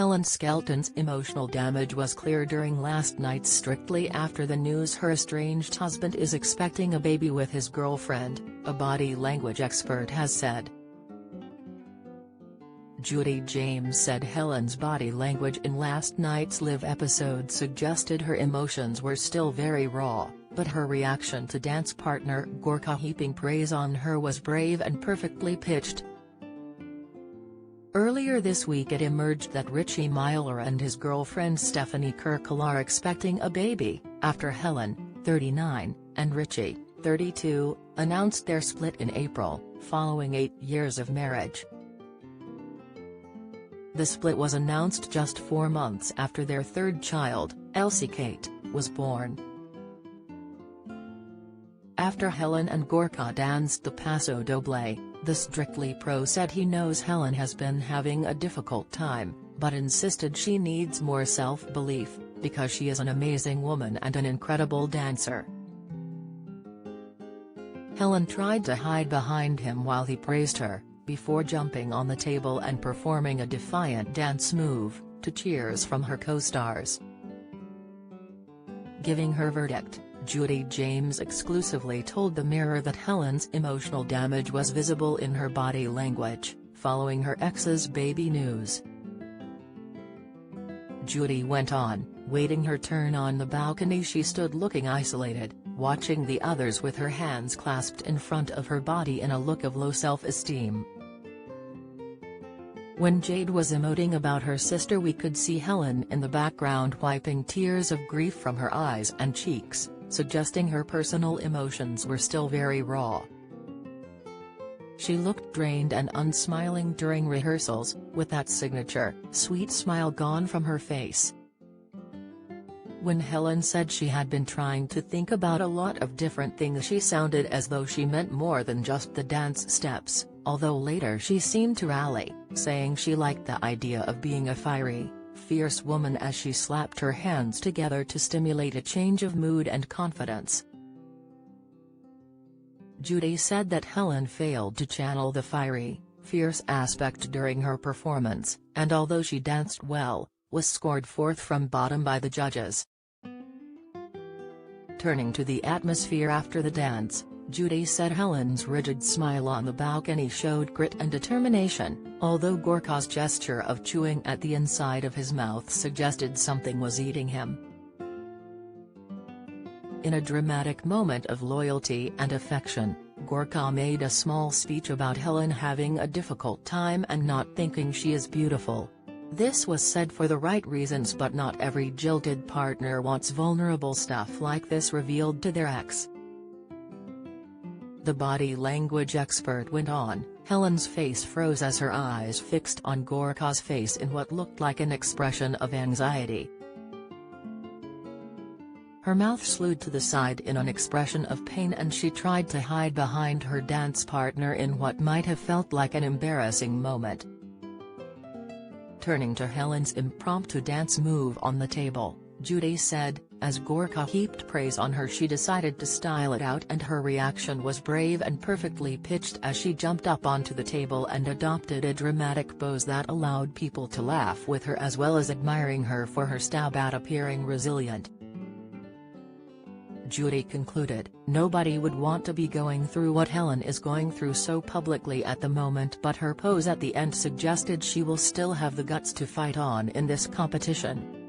Helen Skelton's emotional damage was clear during last night's Strictly After the News. Her estranged husband is expecting a baby with his girlfriend, a body language expert has said. Judy James said Helen's body language in last night's Live episode suggested her emotions were still very raw, but her reaction to dance partner Gorka heaping praise on her was brave and perfectly pitched. Earlier this week it emerged that Richie Myler and his girlfriend Stephanie Kirkle are expecting a baby, after Helen, 39, and Richie, 32, announced their split in April, following 8 years of marriage. The split was announced just 4 months after their third child, Elsie Kate, was born. After Helen and Gorka danced the Paso Doble, the Strictly pro said he knows Helen has been having a difficult time, but insisted she needs more self-belief, because she is an amazing woman and an incredible dancer. Helen tried to hide behind him while he praised her, before jumping on the table and performing a defiant dance move, to cheers from her co-stars. Giving her verdict, Judy James exclusively told The Mirror that Helen's emotional damage was visible in her body language, following her ex's baby news. Judy went on, waiting her turn on the balcony she stood looking isolated, watching the others with her hands clasped in front of her body in a look of low self-esteem. When Jade was emoting about her sister, we could see Helen in the background wiping tears of grief from her eyes and cheeks, suggesting her personal emotions were still very raw. She looked drained and unsmiling during rehearsals, with that signature, sweet smile gone from her face. When Helen said she had been trying to think about a lot of different things, she sounded as though she meant more than just the dance steps, although later she seemed to rally, saying she liked the idea of being a fiery, fierce woman as she slapped her hands together to stimulate a change of mood and confidence. Judy said that Helen failed to channel the fiery, fierce aspect during her performance, and although she danced well, was scored fourth from bottom by the judges. Turning to the atmosphere after the dance, Judy said Helen's rigid smile on the balcony showed grit and determination, although Gorka's gesture of chewing at the inside of his mouth suggested something was eating him. In a dramatic moment of loyalty and affection, Gorka made a small speech about Helen having a difficult time and not thinking she is beautiful. This was said for the right reasons, but not every jilted partner wants vulnerable stuff like this revealed to their ex. The body language expert went on, Helen's face froze as her eyes fixed on Gorka's face in what looked like an expression of anxiety. Her mouth slewed to the side in an expression of pain, and she tried to hide behind her dance partner in what might have felt like an embarrassing moment. Turning to Helen's impromptu dance move on the table, Judy said, as Gorka heaped praise on her, she decided to style it out, and her reaction was brave and perfectly pitched as she jumped up onto the table and adopted a dramatic pose that allowed people to laugh with her as well as admiring her for her stab at appearing resilient. Judy concluded, nobody would want to be going through what Helen is going through so publicly at the moment, but her pose at the end suggested she will still have the guts to fight on in this competition.